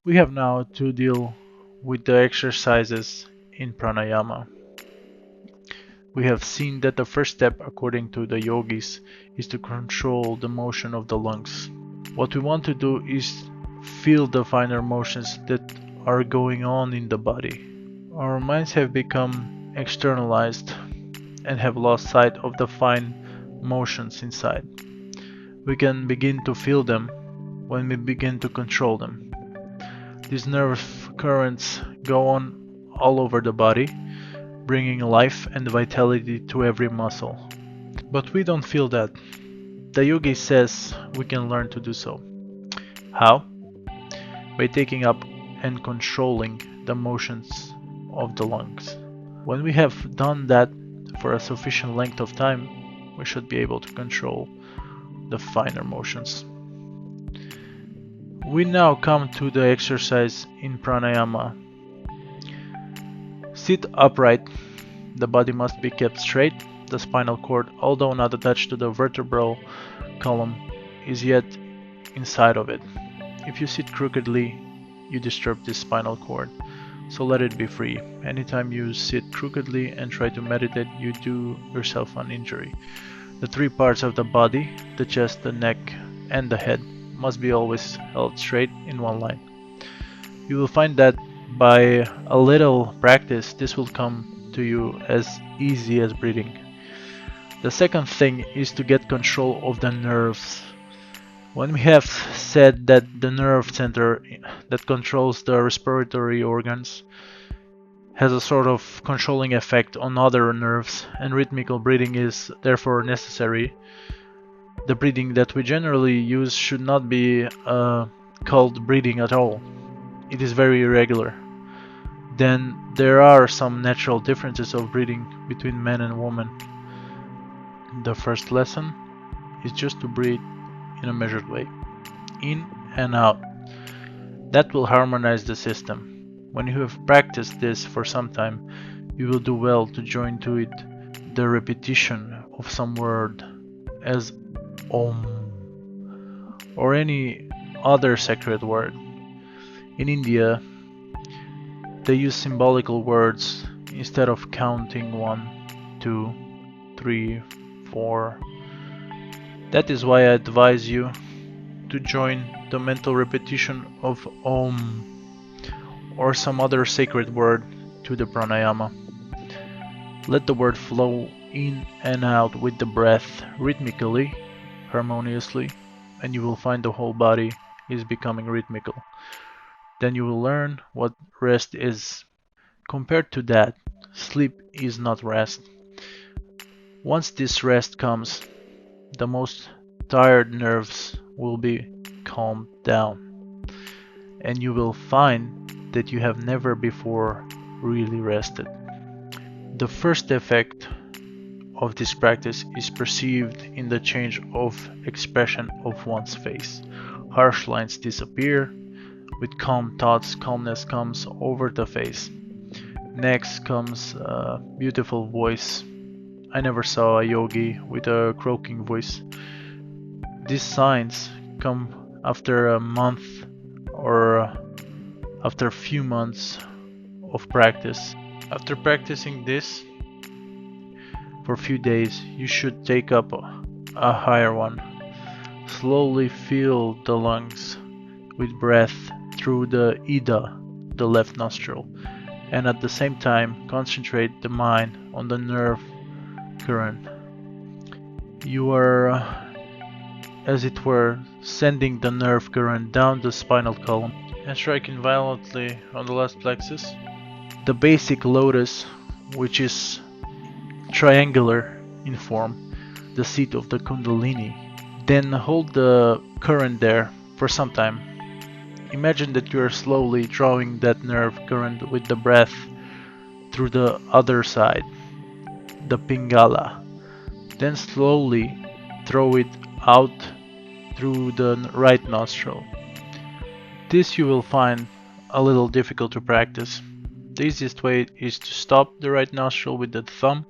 We have now to deal with the exercises in pranayama. We have seen that the first step, according to the yogis, is to control the motion of the lungs. What we want to do is feel the finer motions that are going on in the body. Our minds have become externalized and have lost sight of the fine motions inside. We can begin to feel them when we begin to control them. These nerve currents go on all over the body, bringing life and vitality to every muscle. But we don't feel that. The yogi says we can learn to do so. How? By taking up and controlling the motions of the lungs. When we have done that for a sufficient length of time, we should be able to control the finer motions. We now come to the exercise in pranayama. Sit upright. The body must be kept straight. The spinal cord, although not attached to the vertebral column, is yet inside of it. If you sit crookedly, you disturb this spinal cord, so let it be free. Anytime you sit crookedly and try to meditate, you do yourself an injury. The three parts of the body, the chest, the neck, and the head, must be always held straight in one line. You will find that by a little practice, this will come to you as easy as breathing. The second thing is to get control of the nerves. When we have said that the nerve center that controls the respiratory organs has a sort of controlling effect on other nerves, and rhythmical breathing is therefore necessary, the breathing that we generally use should not be called breathing at all. It is very irregular. Then there are some natural differences of breathing between men and women. The first lesson is just to breathe in a measured way, in and out. That will harmonize the system. When you have practiced this for some time, you will do well to join to it the repetition of some word as Om or any other sacred word. In India, they use symbolical words instead of counting 1, 2, 3, 4. That is why I advise you to join the mental repetition of Om or some other sacred word to the pranayama. Let the word flow in and out with the breath rhythmically, harmoniously, and you will find the whole body is becoming rhythmical. Then you will learn what rest is. Compared to that, sleep is not rest. Once this rest comes, the most tired nerves will be calmed down, and you will find that you have never before really rested. The first effect of this practice is perceived in the change of expression of one's face. Harsh lines disappear. With calm thoughts, calmness comes over the face. Next comes a beautiful voice. I never saw a yogi with a croaking voice. These signs come after a month or after a few months of practice. After practicing this for a few days, you should take up a higher one. Slowly fill the lungs with breath through the Ida, the left nostril, and at the same time concentrate the mind on the nerve current. You are, as it were, sending the nerve current down the spinal column and striking violently on the last plexus. The basic lotus, which is triangular in form, the seat of the Kundalini. Then hold the current there for some time. Imagine that you are slowly drawing that nerve current with the breath through the other side, the Pingala. Then slowly throw it out through the right nostril. This you will find a little difficult to practice. The easiest way is to stop the right nostril with the thumb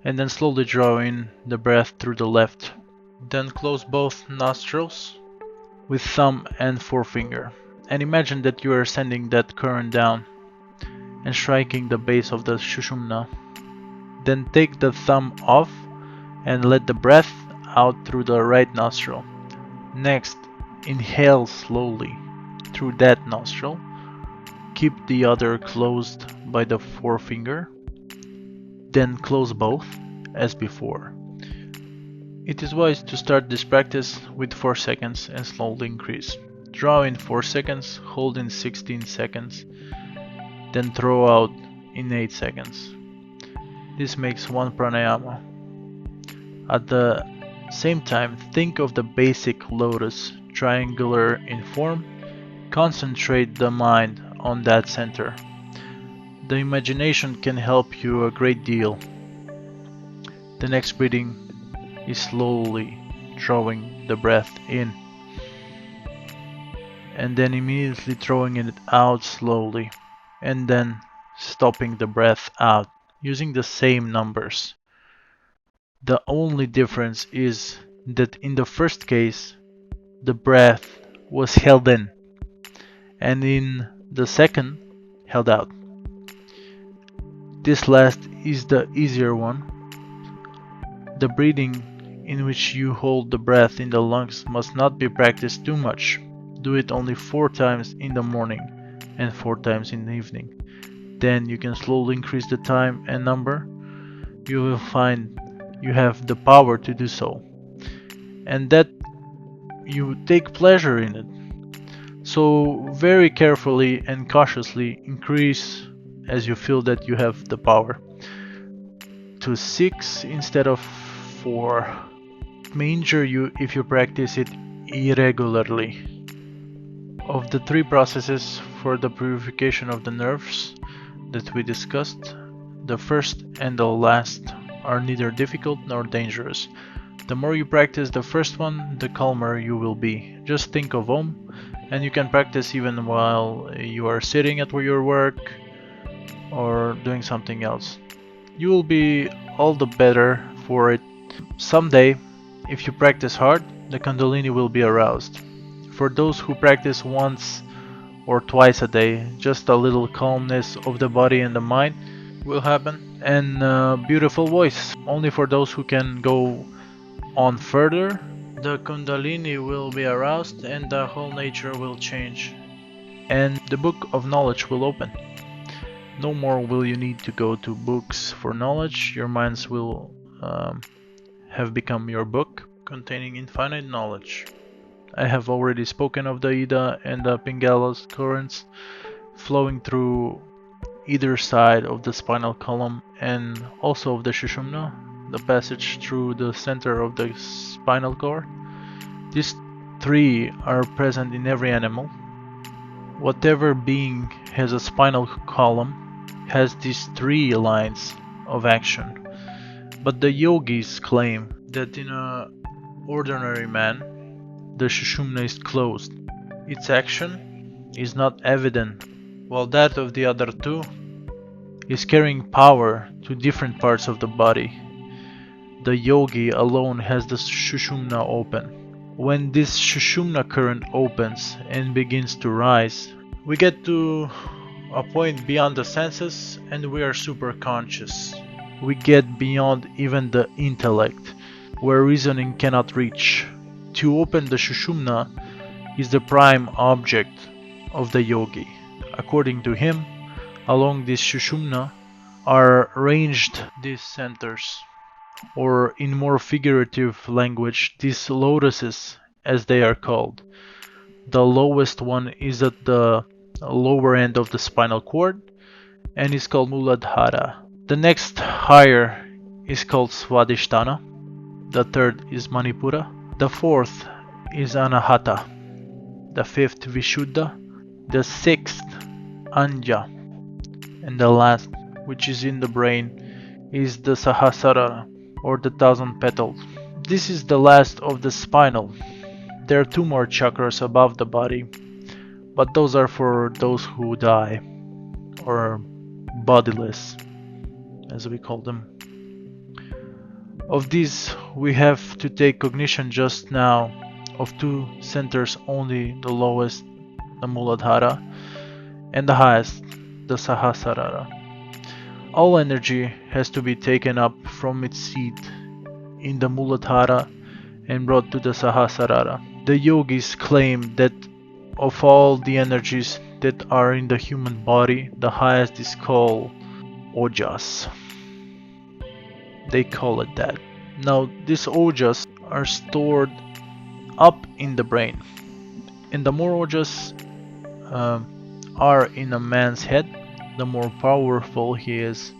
and then slowly draw in the breath through the left. Then close both nostrils with thumb and forefinger and imagine that you are sending that current down and striking the base of the Sushumna. Then take the thumb off and let the breath out through the right nostril. Next, inhale slowly through that nostril. Keep the other closed by the forefinger. Then close both as before. It is wise to start this practice with 4 seconds and slowly increase. Draw in 4 seconds, hold in 16 seconds, then throw out in 8 seconds. This makes one pranayama. At the same time, think of the basic lotus, triangular in form. Concentrate the mind on that center. The imagination can help you a great deal. The next breathing is slowly drawing the breath in and then immediately throwing it out slowly and then stopping the breath out using the same numbers. The only difference is that in the first case the breath was held in and in the second held out. This last is the easier one. The breathing in which you hold the breath in the lungs must not be practiced too much. Do it only 4 times in the morning and 4 times in the evening. Then you can slowly increase the time and number. You will find you have the power to do so, and that you take pleasure in it. So very carefully and cautiously increase as you feel that you have the power to 6 instead of 4. It may injure you if you practice it irregularly. Of the 3 processes for the purification of the nerves that we discussed, the first and the last are neither difficult nor dangerous. The more you practice the first one, the calmer you will be. Just think of Om, and you can practice even while you are sitting at your work or doing something else. You will be all the better for it. Someday, if you practice hard, the Kundalini will be aroused. For those who practice once or twice a day, just a little calmness of the body and the mind will happen, and a beautiful voice. Only for those who can go on further, the Kundalini will be aroused and the whole nature will change, and the book of knowledge will open. No more will you need to go to books for knowledge. Your minds will have become your book, containing infinite knowledge. I have already spoken of the Ida and the Pingala's currents flowing through either side of the spinal column and also of the Sushumna, the passage through the center of the spinal cord. These 3 are present in every animal. Whatever being has a spinal column has these 3 lines of action. But the yogis claim that in an ordinary man, the Sushumna is closed. Its action is not evident, while that of the other 2 is carrying power to different parts of the body. The yogi alone has the Sushumna open. When this Sushumna current opens and begins to rise, we get to a point beyond the senses and we are super conscious. We get beyond even the intellect, where reasoning cannot reach. To open the Sushumna is the prime object of the yogi. According to him, along this Sushumna are ranged these centers, or in more figurative language, these lotuses as they are called. The lowest one is at the lower end of the spinal cord and is called Muladhara. The next higher is called Swadhisthana. The third is Manipura. The fourth is Anahata. The fifth Vishuddha. The sixth Anja. And the last, which is in the brain, is the Sahasrara, or the 1,000 petals. This is the last of the spinal. There are 2 more chakras above the body, but those are for those who die, or bodiless, as we call them. Of these, we have to take cognition just now of 2 centers only, the lowest the Muladhara, and the highest, the Sahasrara. All energy has to be taken up from its seat in the Muladhara and brought to the Sahasrara. The yogis claim that of all the energies that are in the human body, the highest is called Ojas. They call it that. Now, these Ojas are stored up in the brain, and the more Ojas are in a man's head, the more powerful he is,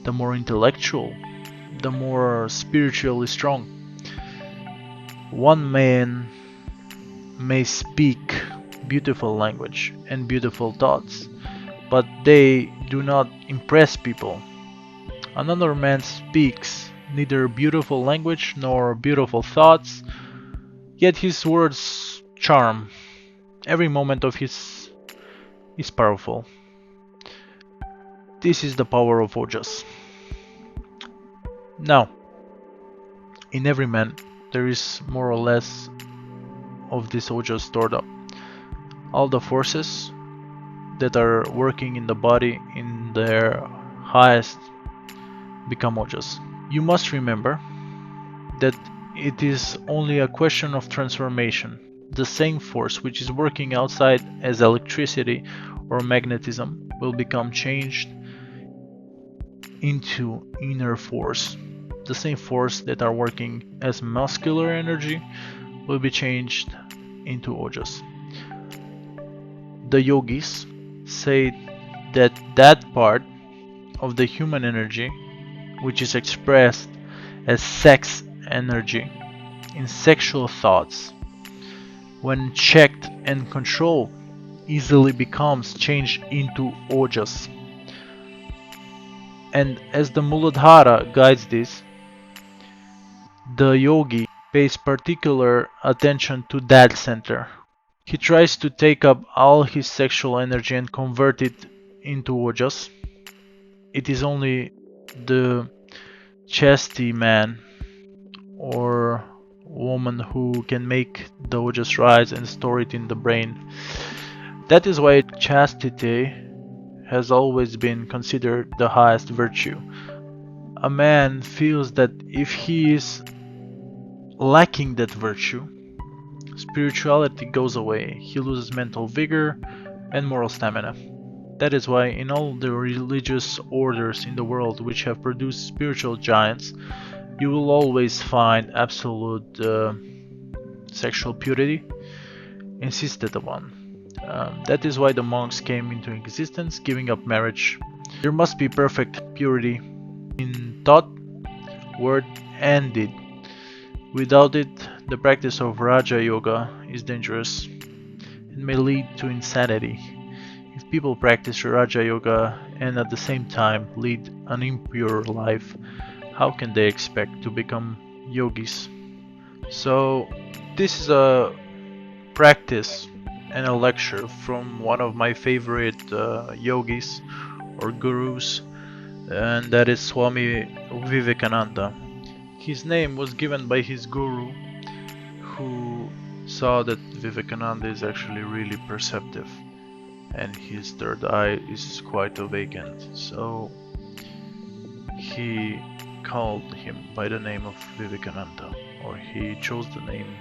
the more intellectual, the more spiritually strong. One man may speak beautiful language and beautiful thoughts, but they do not impress people. Another man speaks neither beautiful language nor beautiful thoughts, yet his words charm. Every moment of his is powerful. This is the power of Ojas. Now, in every man, there is more or less of this Ojas stored up. All the forces that are working in the body in their highest become Ojas. You must remember that it is only a question of transformation. The same force which is working outside as electricity or magnetism will become changed into inner force. The same force that are working as muscular energy will be changed into Ojas. The yogis say that that part of the human energy which is expressed as sex energy in sexual thoughts, when checked and controlled, easily becomes changed into Ojas. And as the Muladhara guides this, the yogi pays particular attention to that center. He tries to take up all his sexual energy and convert it into Ojas. It is only the chastity man or woman who can make the Ojas rise and store it in the brain. That is why chastity has always been considered the highest virtue. A man feels that if he is lacking that virtue, spirituality goes away, he loses mental vigor and moral stamina. That is why in all the religious orders in the world which have produced spiritual giants, you will always find absolute sexual purity insisted upon. That is why the monks came into existence, giving up marriage. There must be perfect purity in thought, word, and deed. Without it, the practice of Raja Yoga is dangerous and may lead to insanity. If people practice Raja Yoga and at the same time lead an impure life, how can they expect to become yogis? So, this is a practice and a lecture from one of my favorite yogis or gurus, and that is Swami Vivekananda. His name was given by his guru, who saw that Vivekananda is actually really perceptive and his third eye is quite awakened. So he called him by the name of Vivekananda, or he chose the name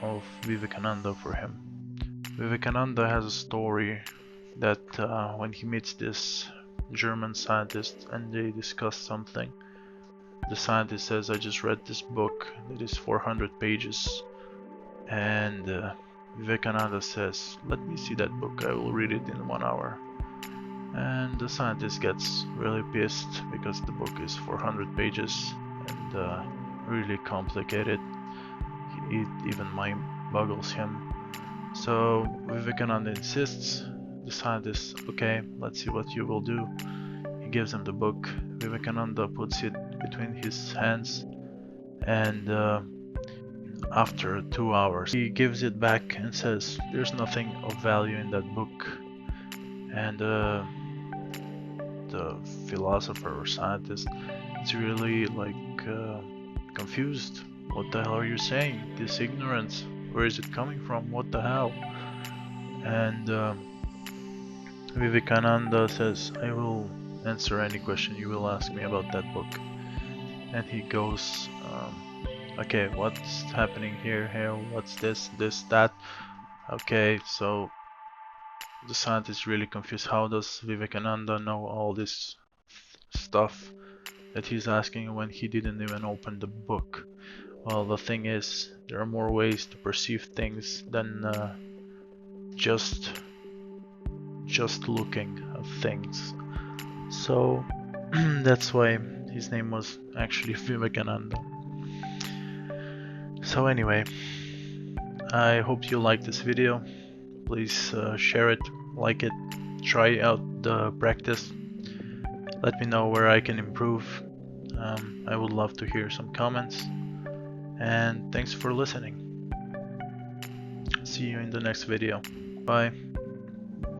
of Vivekananda for him. Vivekananda has a story that when he meets this German scientist and they discuss something, the scientist says, I just read this book that is 400 pages, and Vivekananda says, let me see that book, I will read it in 1 hour. And the scientist gets really pissed because the book is 400 pages and really complicated. It even mind boggles him. So Vivekananda insists. The scientist, okay, let's see what you will do. He gives him the book. Vivekananda puts it between his hands, and after 2 hours he gives it back and says, there's nothing of value in that book. And the philosopher or scientist is really like confused. What the hell are you saying? This ignorance, where is it coming from? What the hell? And Vivekananda says, I will answer any question you will ask me about that book. And he goes, okay, what's happening here, what's this, that? Okay, so the scientist is really confused. How does Vivekananda know all this stuff that he's asking when he didn't even open the book? Well, the thing is, there are more ways to perceive things than just looking at things. So that's why his name was actually Vivekananda. So anyway, I hope you liked this video. Please share it, like it, try out the practice. Let me know where I can improve. I would love to hear some comments. And thanks for listening. See you in the next video. Bye.